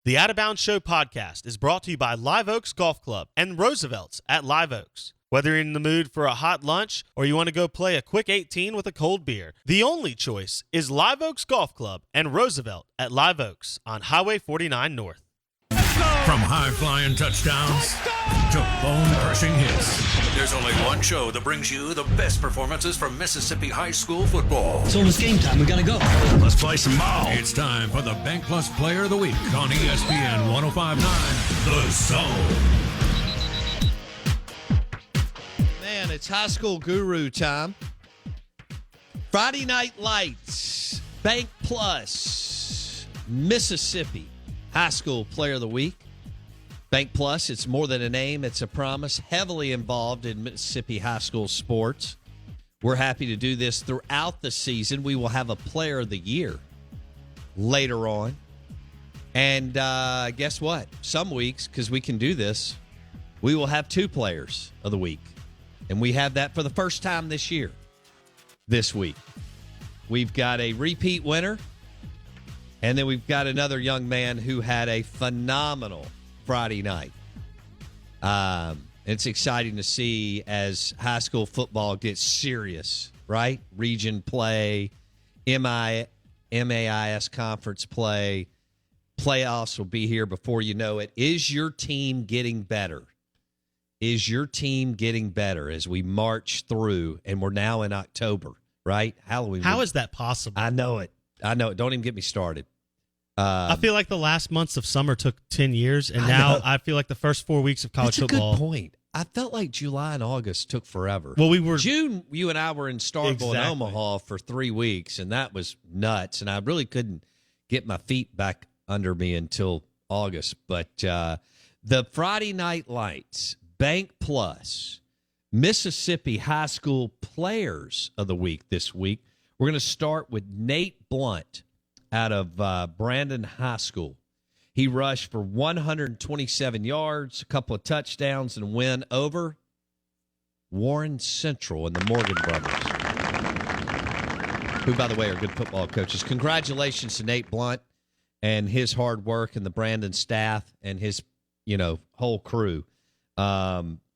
The Out of Bounds Show podcast is brought to you by Live Oaks Golf Club and Roosevelt's at Live Oaks. Whether you're in the mood for a hot lunch or you want to go play a quick 18 with a cold beer, the only choice is Live Oaks Golf Club and Roosevelt at Live Oaks on Highway 49 North. From high-flying touchdowns to bone-crushing hits, There's only one show that brings you the best performances from Mississippi high school football. It's almost game time. We gotta go. let's play some ball. It's time for the Bank Plus Player of the Week on ESPN 105.9 The Zone. Man, it's high school guru time. Friday Night Lights, Bank Plus, Mississippi High School Player of the Week. Bank Plus, it's more than a name, it's a promise. Heavily involved in Mississippi high school sports. We're happy to do this throughout the season. We will have a Player of the Year later on. And guess what? Some weeks, because we can do this, we will have two Players of the Week. And we have that for the first time this year, this week. We've got a repeat winner, and then we've got another young man who had a phenomenal Friday night. It's exciting to see as high school football gets serious, right? Region play, MAIS conference play, playoffs will be here before you know it. Is your team getting better? Is your team getting better as we march through, and we're now in October, right? Halloween. How is that possible? I know it. Don't even get me started. I feel like the last months of summer took 10 years, and now I feel like the first 4 weeks of college football. That's a good point. I felt like July and August took forever. Well, we were June, you and I were in Starkville and Exactly. Omaha for 3 weeks, and that was nuts. And I really couldn't get my feet back under me until August. But the Friday Night Lights, Bank Plus, Mississippi High School Players of the Week this week. We're going to start with Nate Blunt out of Brandon High School. He rushed for 127 yards, a couple of touchdowns, and a win over Warren Central and the Morgan brothers, who, by the way, are good football coaches. Congratulations to Nate Blunt and his hard work and the Brandon staff and his, whole crew.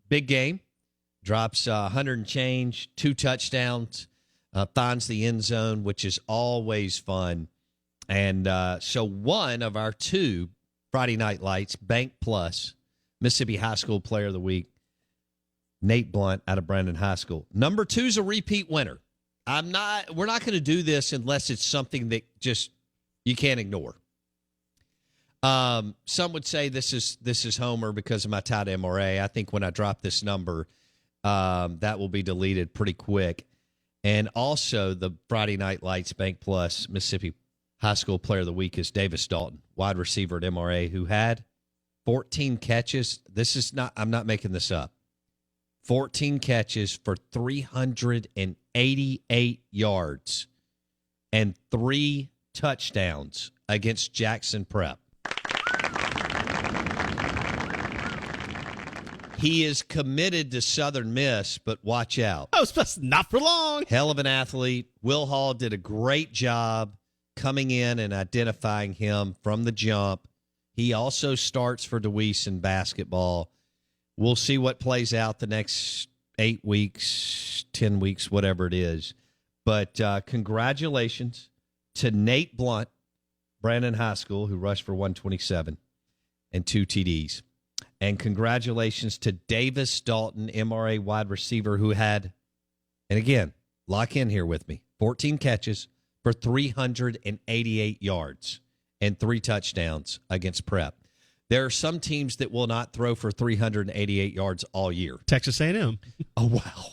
Big game. Drops 100 and change, 2 touchdowns, finds the end zone, which is always fun. And so one of our 2 Friday Night Lights, Bank Plus, Mississippi High School Player of the Week, Nate Blunt out of Brandon High School. Number 2 is a repeat winner. We're not going to do this unless it's something that just you can't ignore. Some would say this is Homer because of my tie to MRA. I think when I drop this number, that will be deleted pretty quick. And also the Friday Night Lights, Bank Plus, Mississippi High School Player of the Week is Davis Dalton, wide receiver at MRA, who had 14 catches. I'm not making this up. 14 catches for 388 yards and 3 touchdowns against Jackson Prep. He is committed to Southern Miss, but watch out. Oh, it's not for long. Hell of an athlete. Will Hall did a great job coming in and identifying him from the jump. He also starts for DeWeese in basketball. We'll see what plays out the next 8 weeks, 10 weeks, whatever it is. But congratulations to Nate Blunt, Brandon High School, who rushed for 127 and 2 TDs. And congratulations to Davis Dalton, MRA wide receiver, who had, and again, lock in here with me, 14 catches for 388 yards and 3 touchdowns against Prep. There are some teams that will not throw for 388 yards all year. Texas A&M. Oh, wow.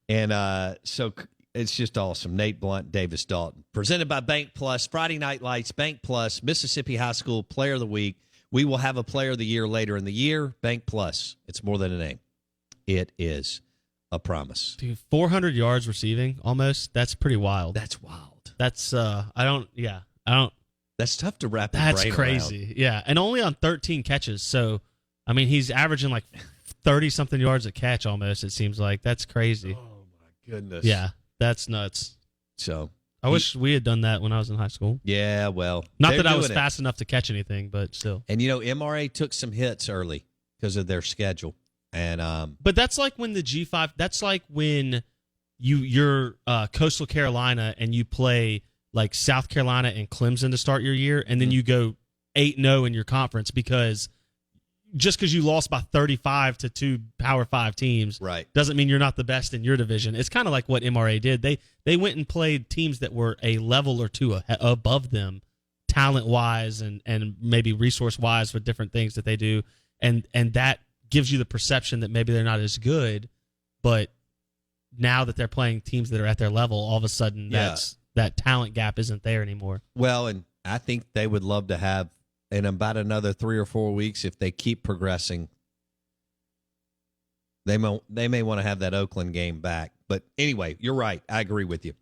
And so it's just awesome. Nate Blunt, Davis Dalton. Presented by Bank Plus, Friday Night Lights, Bank Plus, Mississippi High School Player of the Week. We will have a Player of the Year later in the year. Bank Plus. It's more than a name. It is a promise. Dude, 400 yards receiving almost. That's pretty wild. That's wild. That's That's tough to wrap your That's brain crazy. around. Yeah, and only on 13 catches. So, I mean, he's averaging like 30-something yards a catch almost, it seems like. That's crazy. Oh, my goodness. Yeah, that's nuts. So, I wish we had done that when I was in high school. Yeah, well. Not they're that I was doing it. fast enough to catch anything, but still. And, MRA took some hits early because of their schedule. And But that's like when the G5, that's like when you're Coastal Carolina and you play like South Carolina and Clemson to start your year, and then you go 8-0 in your conference because just because you lost by 35 to 2 Power 5 teams right. doesn't mean you're not the best in your division. It's kind of like what MRA did. They went and played teams that were a level or two above them, talent-wise and maybe resource-wise with different things that they do, and that gives you the perception that maybe they're not as good, but now that they're playing teams that are at their level, all of a sudden that talent gap isn't there anymore. Well, and I think they would love to have, in about another 3 or 4 weeks, if they keep progressing, they may want to have that Oakland game back. But anyway, you're right. I agree with you.